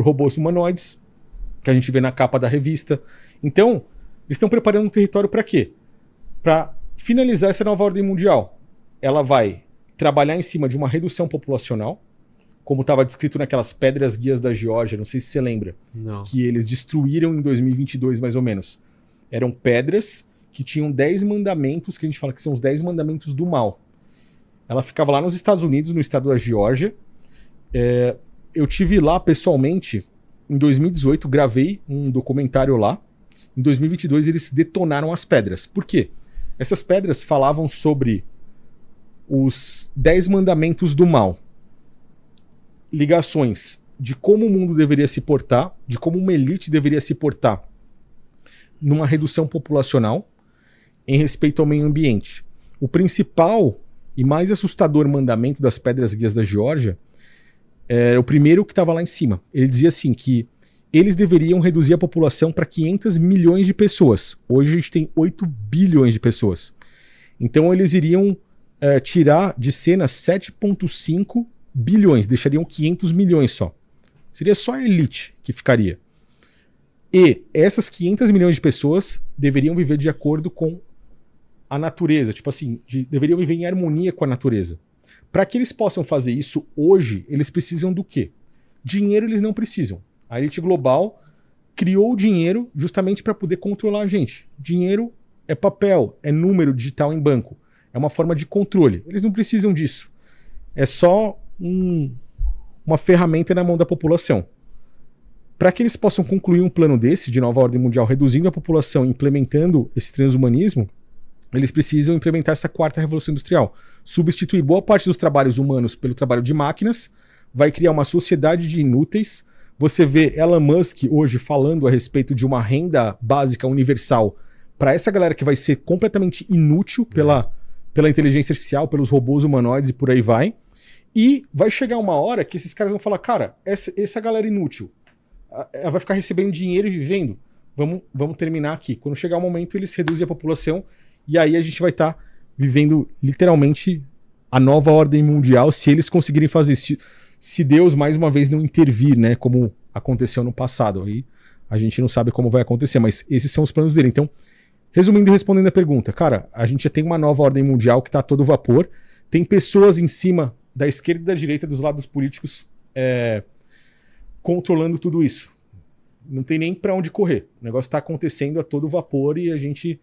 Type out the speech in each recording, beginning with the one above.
robôs humanoides, que a gente vê na capa da revista. Então, eles estão preparando um território para quê? Para finalizar essa nova ordem mundial. Ela vai trabalhar em cima de uma redução populacional, como estava descrito naquelas pedras guias da Geórgia, não sei se você lembra, Não. que eles destruíram em 2022 mais ou menos. Eram pedras que tinham 10 mandamentos, que a gente fala que são os 10 mandamentos do mal. Ela ficava lá nos Estados Unidos, no estado da Geórgia. Eu tive lá pessoalmente em 2018, gravei um documentário lá. Em 2022 eles detonaram as pedras. Por quê? Essas pedras falavam sobre os 10 mandamentos do mal. Ligações de como o mundo deveria se portar, de como uma elite deveria se portar numa redução populacional em respeito ao meio ambiente. O principal e mais assustador mandamento das pedras guias da Geórgia é o primeiro que estava lá em cima. Ele dizia assim que eles deveriam reduzir a população para 500 milhões de pessoas. Hoje a gente tem 8 bilhões de pessoas. Então eles iriam tirar de cena 7,5 bilhões, deixariam 500 milhões só. Seria só a elite que ficaria. E essas 500 milhões de pessoas deveriam viver de acordo com a natureza, tipo assim, deveriam viver em harmonia com a natureza. Para que eles possam fazer isso hoje, eles precisam do quê? Dinheiro eles não precisam. A elite global criou o dinheiro justamente para poder controlar a gente. Dinheiro é papel, é número digital em banco. É uma forma de controle. Eles não precisam disso. É só uma ferramenta na mão da população. Para que eles possam concluir um plano desse, de nova ordem mundial, reduzindo a população, implementando esse transhumanismo, eles precisam implementar essa quarta revolução industrial. Substituir boa parte dos trabalhos humanos pelo trabalho de máquinas, vai criar uma sociedade de inúteis. Você vê Elon Musk hoje falando a respeito de uma renda básica universal para essa galera que vai ser completamente inútil pela inteligência artificial, pelos robôs humanoides e por aí vai. E vai chegar uma hora que esses caras vão falar, cara, essa galera inútil, ela vai ficar recebendo dinheiro e vivendo. Vamos terminar aqui. Quando chegar o momento, eles reduzem a população e aí a gente vai estar vivendo literalmente a nova ordem mundial, se eles conseguirem fazer isso. Se Deus, mais uma vez, não intervir, né, como aconteceu no passado. Aí a gente não sabe como vai acontecer, mas esses são os planos dele. Então, resumindo e respondendo a pergunta, cara, a gente já tem uma nova ordem mundial que está a todo vapor. Tem pessoas em cima da esquerda e da direita, dos lados políticos, controlando tudo isso. Não tem nem para onde correr. O negócio está acontecendo a todo vapor e a gente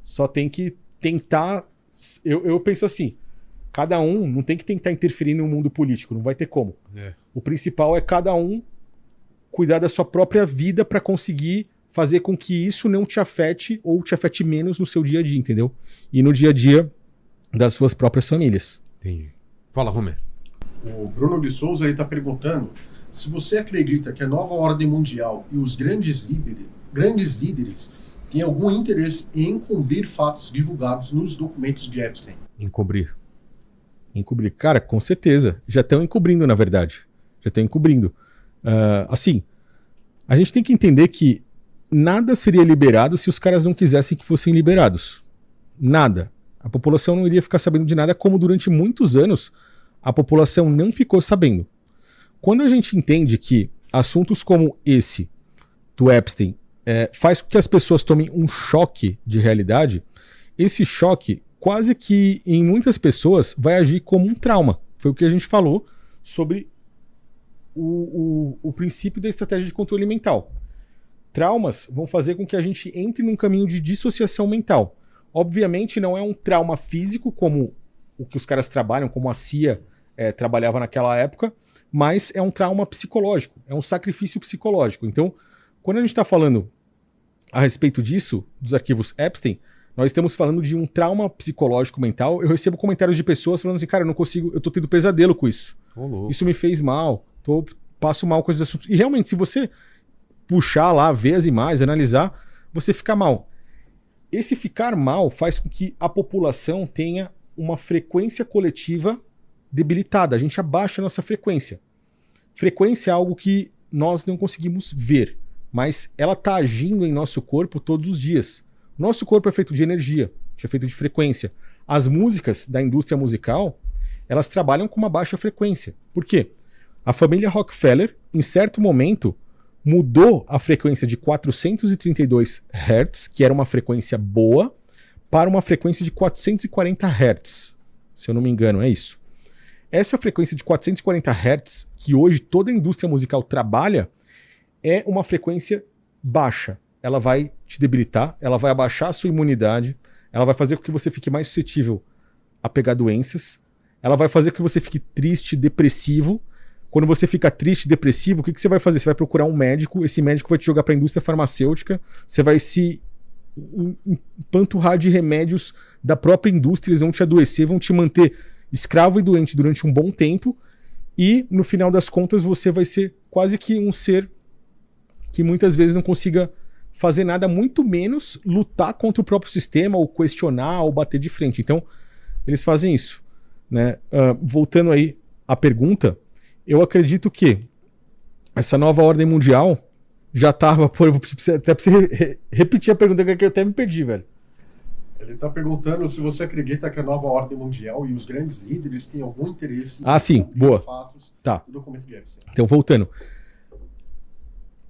só tem que tentar... Eu penso assim, cada um não tem que tentar interferir no mundo político, não vai ter como. O principal é cada um cuidar da sua própria vida para conseguir fazer com que isso não te afete ou te afete menos no seu dia a dia, entendeu? E no dia a dia das suas próprias famílias. Entendi. Fala, Romer. O Bruno de Souza está perguntando se você acredita que a nova ordem mundial e os grandes líderes têm algum interesse em encobrir fatos divulgados nos documentos de Epstein. Encobrir. Cara, com certeza. Já estão encobrindo, na verdade. Já estão encobrindo. Assim, a gente tem que entender que nada seria liberado se os caras não quisessem que fossem liberados. Nada. A população não iria ficar sabendo de nada, como durante muitos anos a população não ficou sabendo. Quando a gente entende que assuntos como esse, do Epstein, faz com que as pessoas tomem um choque de realidade, esse choque, quase que em muitas pessoas, vai agir como um trauma. Foi o que a gente falou sobre o princípio da estratégia de controle mental. Traumas vão fazer com que a gente entre num caminho de dissociação mental. Obviamente não é um trauma físico, como o que os caras trabalham, como a CIA trabalhava naquela época, mas é um trauma psicológico, é um sacrifício psicológico. Então, quando a gente está falando a respeito disso, dos arquivos Epstein, nós estamos falando de um trauma psicológico mental. Eu recebo comentários de pessoas falando assim, cara, eu não consigo, eu tô tendo pesadelo com isso. Isso me fez mal, passo mal com esses assuntos. E realmente, se você puxar lá, ver as imagens, analisar, você fica mal. Esse ficar mal faz com que a população tenha uma frequência coletiva debilitada. A gente abaixa a nossa frequência. Frequência é algo que nós não conseguimos ver, mas ela está agindo em nosso corpo todos os dias. Nosso corpo é feito de energia, é feito de frequência. As músicas da indústria musical, elas trabalham com uma baixa frequência. Por quê? A família Rockefeller, em certo momento, mudou a frequência de 432 Hz, que era uma frequência boa, para uma frequência de 440 Hz. Se eu não me engano, é isso. Essa frequência de 440 Hz, que hoje toda a indústria musical trabalha, é uma frequência baixa. Ela vai te debilitar, ela vai abaixar a sua imunidade, ela vai fazer com que você fique mais suscetível a pegar doenças, ela vai fazer com que você fique triste, depressivo. Quando você fica triste, depressivo, o que você vai fazer? Você vai procurar um médico, esse médico vai te jogar para a indústria farmacêutica, você vai se empanturrar de remédios da própria indústria, eles vão te adoecer, vão te manter escravo e doente durante um bom tempo, e no final das contas você vai ser quase que um ser que muitas vezes não consiga fazer nada, muito menos lutar contra o próprio sistema, ou questionar, ou bater de frente. Então, eles fazem isso, né? Voltando aí à pergunta, eu acredito que essa nova ordem mundial já estava... Eu até preciso repetir a pergunta, que eu até me perdi, velho. Ele está perguntando se você acredita que a nova ordem mundial e os grandes líderes têm algum interesse em sim, boa. Fatos tá. do documento de Epstein. Então, voltando.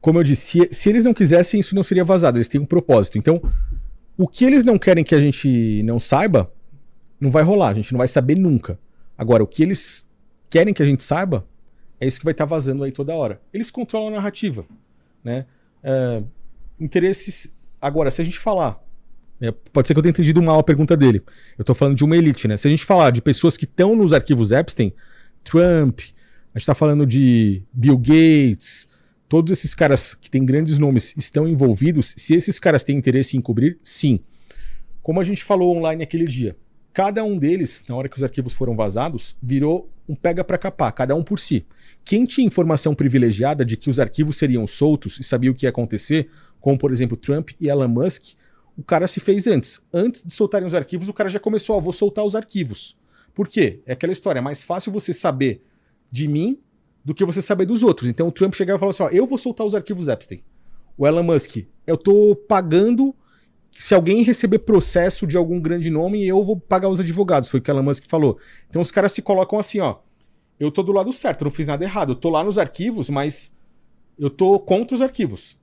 Como eu disse, se eles não quisessem, isso não seria vazado. Eles têm um propósito. Então, o que eles não querem que a gente não saiba, não vai rolar. A gente não vai saber nunca. Agora, o que eles querem que a gente saiba, é isso que vai estar vazando aí toda hora. Eles controlam a narrativa, né? Interesses... Agora, se a gente falar... pode ser que eu tenha entendido mal a pergunta dele. Eu estou falando de uma elite, né? Se a gente falar de pessoas que estão nos arquivos Epstein, Trump, a gente está falando de Bill Gates... Todos esses caras que têm grandes nomes estão envolvidos. Se esses caras têm interesse em cobrir, sim. Como a gente falou online aquele dia, cada um deles, na hora que os arquivos foram vazados, virou um pega pra capar, cada um por si. Quem tinha informação privilegiada de que os arquivos seriam soltos e sabia o que ia acontecer, como por exemplo Trump e Elon Musk, o cara se fez antes. Antes de soltarem os arquivos, o cara já começou, vou soltar os arquivos. Por quê? É aquela história, é mais fácil você saber de mim do que você saber dos outros. Então o Trump chegava e falava assim, eu vou soltar os arquivos Epstein. O Elon Musk, eu tô pagando, se alguém receber processo de algum grande nome, eu vou pagar os advogados, foi o que o Elon Musk falou. Então os caras se colocam assim, eu tô do lado certo, eu não fiz nada errado, eu tô lá nos arquivos, mas eu tô contra os arquivos.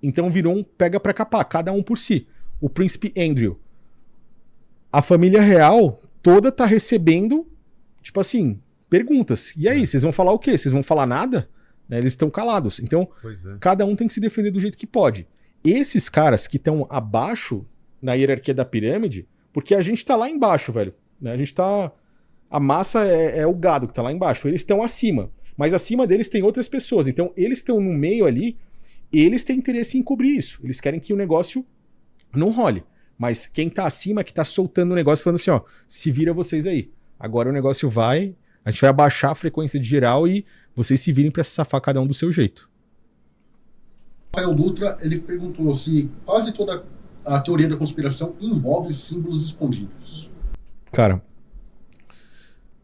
Então virou um pega pra capar, cada um por si. O príncipe Andrew, a família real toda tá recebendo, tipo assim, perguntas. E aí, vocês vão falar o quê? Vocês vão falar nada? Né, eles estão calados. Então, cada um tem que se defender do jeito que pode. Esses caras que estão abaixo na hierarquia da pirâmide, porque a gente tá lá embaixo, velho. Né? A gente tá... A massa é o gado que tá lá embaixo. Eles estão acima. Mas acima deles tem outras pessoas. Então, eles estão no meio ali, eles têm interesse em cobrir isso. Eles querem que o negócio não role. Mas quem tá acima, que tá soltando o negócio, falando assim, se vira vocês aí. Agora o negócio vai... A gente vai abaixar a frequência de geral e vocês se virem para se safar cada um do seu jeito. Rafael Dutra, ele perguntou se quase toda a teoria da conspiração envolve símbolos escondidos. Cara,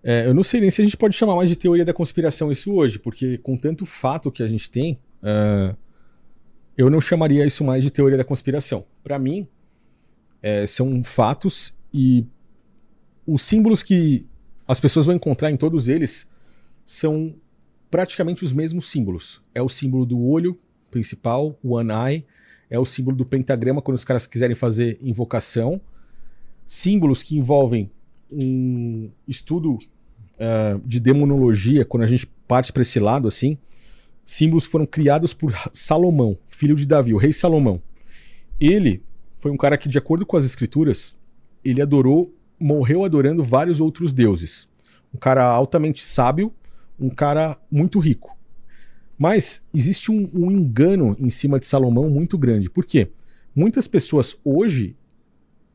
eu não sei nem se a gente pode chamar mais de teoria da conspiração isso hoje, porque com tanto fato que a gente tem, eu não chamaria isso mais de teoria da conspiração. Para mim, são fatos e os símbolos que as pessoas vão encontrar em todos eles são praticamente os mesmos símbolos. É o símbolo do olho principal, o One Eye, é o símbolo do pentagrama quando os caras quiserem fazer invocação. Símbolos que envolvem um estudo de demonologia, quando a gente parte para esse lado assim. Símbolos que foram criados por Salomão, filho de Davi, o rei Salomão. Ele foi um cara que, de acordo com as escrituras, ele morreu adorando vários outros deuses. Um cara altamente sábio, um cara muito rico. Mas existe um engano em cima de Salomão muito grande. Por quê? Muitas pessoas hoje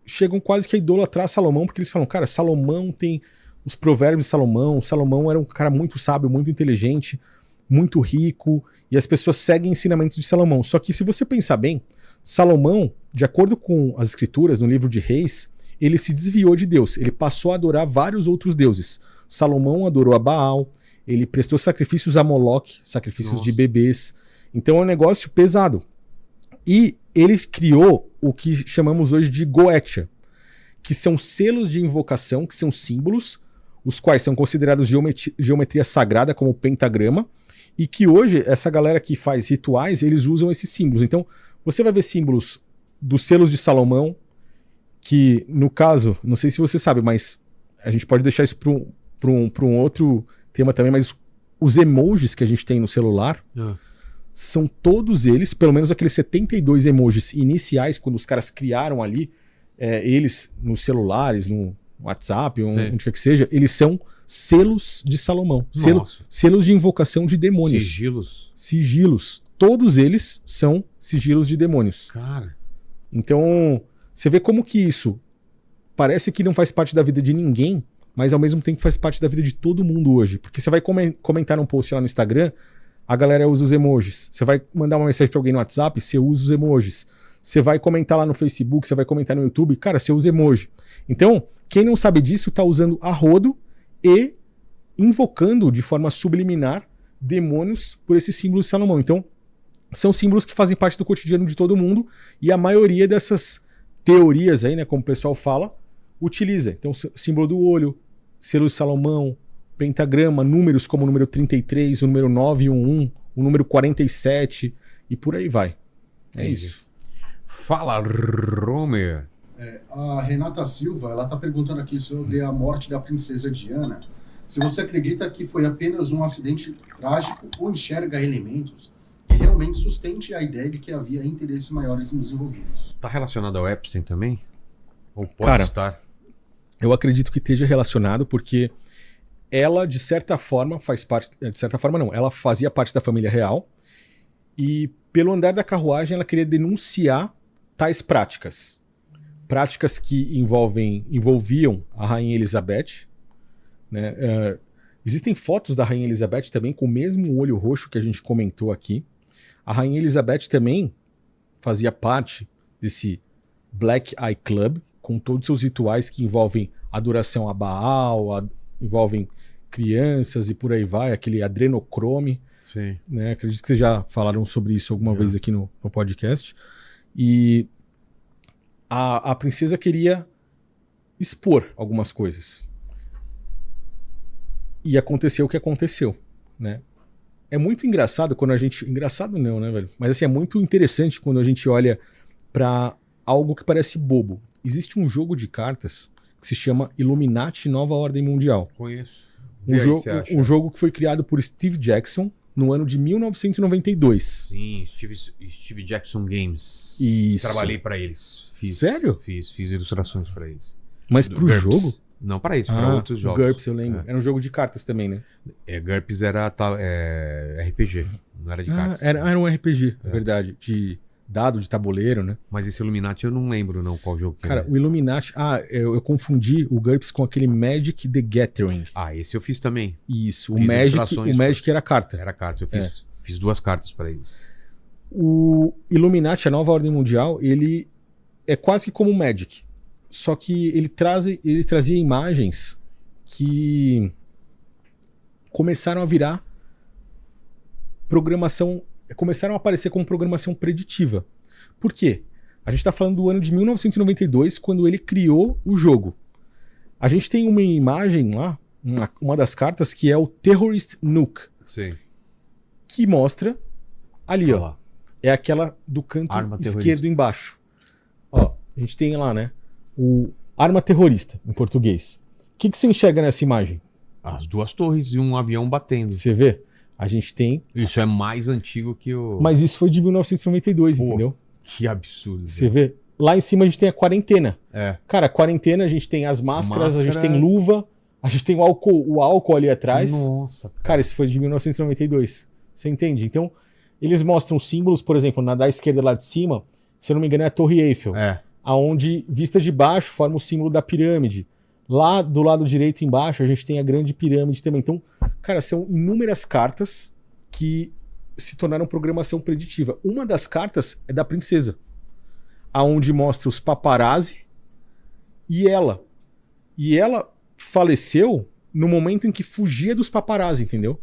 chegam quase que a idolatrar Salomão, porque eles falam, cara, Salomão tem os provérbios de Salomão, Salomão era um cara muito sábio, muito inteligente, muito rico, e as pessoas seguem ensinamentos de Salomão. Só que se você pensar bem, Salomão, de acordo com as escrituras, no livro de Reis, ele se desviou de Deus, ele passou a adorar vários outros deuses. Salomão adorou a Baal, ele prestou sacrifícios a Moloque, sacrifícios de bebês. Então é um negócio pesado. E ele criou o que chamamos hoje de Goetia, que são selos de invocação, que são símbolos, os quais são considerados geometria sagrada, como o pentagrama. E que hoje, essa galera que faz rituais, eles usam esses símbolos. Então, você vai ver símbolos dos selos de Salomão, que, no caso, não sei se você sabe, mas a gente pode deixar isso para um outro tema também, mas os emojis que a gente tem no celular são todos eles, pelo menos aqueles 72 emojis iniciais, quando os caras criaram ali, eles nos celulares, no WhatsApp, onde quer que seja, eles são selos de Salomão. Selos de invocação de demônios. Sigilos. Todos eles são sigilos de demônios. Cara. Então, você vê como que isso parece que não faz parte da vida de ninguém, mas ao mesmo tempo faz parte da vida de todo mundo hoje. Porque você vai comentar num post lá no Instagram, a galera usa os emojis. Você vai mandar uma mensagem pra alguém no WhatsApp, você usa os emojis. Você vai comentar lá no Facebook, você vai comentar no YouTube, cara, você usa emoji. Então, quem não sabe disso tá usando a rodo e invocando de forma subliminar demônios por esses símbolos de Salomão. Então, são símbolos que fazem parte do cotidiano de todo mundo e a maioria dessas teorias aí, né, como o pessoal fala, utiliza. Então, símbolo do olho, selo de Salomão, pentagrama, números como o número 33, o número 911, o número 47 e por aí vai. É isso. Fala, Romer. A Renata Silva, ela está perguntando aqui sobre a morte da princesa Diana. Se você acredita que foi apenas um acidente trágico ou enxerga elementos que realmente sustente a ideia de que havia interesses maiores nos envolvidos. Tá relacionado ao Epstein também? Ou pode estar? Eu acredito que esteja relacionado porque ela, de certa forma, faz parte... De certa forma, não. Ela fazia parte da família real e, pelo andar da carruagem, ela queria denunciar tais práticas. Práticas que envolviam a Rainha Elizabeth, né? Existem fotos da Rainha Elizabeth também com o mesmo olho roxo que a gente comentou aqui. A Rainha Elizabeth também fazia parte desse Black Eye Club, com todos os seus rituais que envolvem adoração a Baal, envolvem crianças e por aí vai, aquele adrenocrome. Sim. Né? Acredito que vocês já falaram sobre isso alguma vez aqui no podcast. E a princesa queria expor algumas coisas. E aconteceu o que aconteceu, né? É muito engraçado quando a gente... Engraçado não, né, velho? Mas assim, é muito interessante quando a gente olha pra algo que parece bobo. Existe um jogo de cartas que se chama Illuminati Nova Ordem Mundial. Conheço. Um jogo que foi criado por Steve Jackson no ano de 1992. Sim, Steve Jackson Games. Isso. Trabalhei pra eles. Sério? Fiz ilustrações pra eles. Mas pro GURPS. jogo? Não para isso, para outros jogos. GURPS, eu lembro. Era um jogo de cartas também, né? GURPS era RPG, não era de cartas. Era um RPG, é verdade. De dado, de tabuleiro, né? Mas esse Illuminati eu não lembro não qual jogo que Cara, o Illuminati... eu confundi o GURPS com aquele Magic the Gathering. Ah, esse eu fiz também. Isso, o Magic era carta. Era carta, eu fiz 2 cartas para eles. O Illuminati, a Nova Ordem Mundial, ele é quase que como o Magic. Só que ele trazia imagens que começaram a virar programação, começaram a aparecer como programação preditiva. Por quê? A gente está falando do ano de 1992, quando ele criou o jogo. A gente tem uma imagem lá, uma das cartas, que é o Terrorist Nuke. Sim. Que mostra ali, ó. É aquela do canto esquerdo embaixo. Ó, a gente tem lá, né? O arma terrorista, em português. O que você enxerga nessa imagem? As 2 torres e um avião batendo. Você vê? A gente tem... Isso é mais antigo que o... Mas isso foi de 1992, entendeu? Que absurdo. Você vê? Lá em cima a gente tem a quarentena. É. Cara, a quarentena a gente tem as máscaras, a gente tem luva, a gente tem o álcool ali atrás. Nossa. Cara, isso foi de 1992. Você entende? Então, eles mostram símbolos, por exemplo, na da esquerda lá de cima, se eu não me engano é a Torre Eiffel. Aonde, vista de baixo, forma o símbolo da pirâmide. Lá do lado direito embaixo, a gente tem a grande pirâmide também. Então, cara, são inúmeras cartas que se tornaram programação preditiva. Uma das cartas é da princesa, aonde mostra os paparazzi e ela. E ela faleceu no momento em que fugia dos paparazzi, entendeu?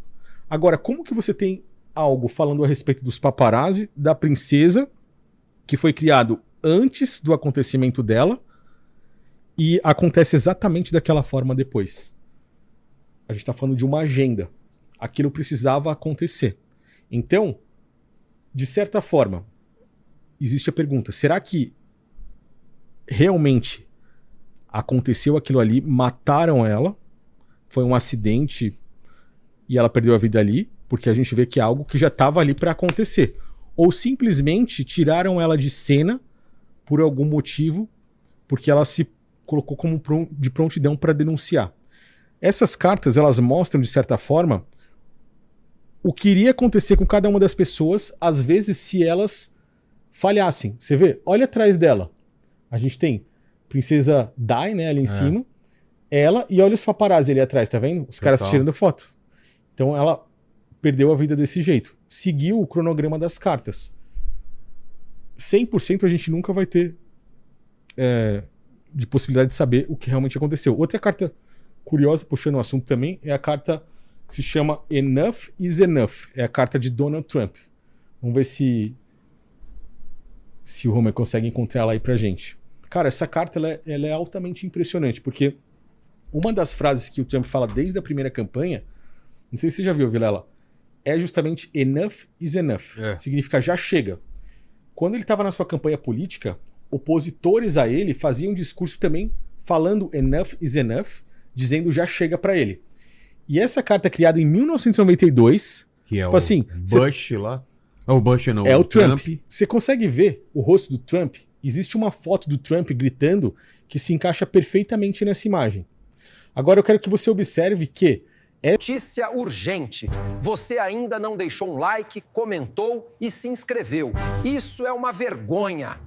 Agora, como que você tem algo falando a respeito dos paparazzi, da princesa, que foi criado antes do acontecimento dela e acontece exatamente daquela forma depois? A gente tá falando de uma agenda. Aquilo precisava acontecer. Então, de certa forma, existe a pergunta: será que realmente aconteceu aquilo ali, mataram ela, foi um acidente e ela perdeu a vida ali, porque a gente vê que é algo que já estava ali para acontecer? Ou simplesmente tiraram ela de cena por algum motivo, porque ela se colocou como de prontidão para denunciar? Essas cartas, elas mostram, de certa forma, o que iria acontecer com cada uma das pessoas, às vezes, se elas falhassem. Você vê? Olha atrás dela. A gente tem Princesa Di, né, ali em cima. Ela, e olha os paparazzi ali atrás, tá vendo? Os caras tirando foto. Então ela perdeu a vida desse jeito. Seguiu o cronograma das cartas. 100% a gente nunca vai ter de possibilidade de saber o que realmente aconteceu. Outra carta curiosa, puxando o assunto também, é a carta que se chama Enough is Enough. É a carta de Donald Trump. Vamos ver se o Homer consegue encontrar ela aí pra gente. Cara, essa carta ela é altamente impressionante, porque uma das frases que o Trump fala desde a primeira campanha, não sei se você já viu, Vilela, é justamente enough is enough. Significa já chega. Quando ele estava na sua campanha política, opositores a ele faziam um discurso também falando enough is enough, dizendo já chega pra ele. E essa carta criada em 1992, que é tipo o assim, Bush lá. O Bush não, é o Trump. Você consegue ver o rosto do Trump? Existe uma foto do Trump gritando que se encaixa perfeitamente nessa imagem. Agora eu quero que você observe que notícia urgente. Você ainda não deixou um like, comentou e se inscreveu. Isso é uma vergonha.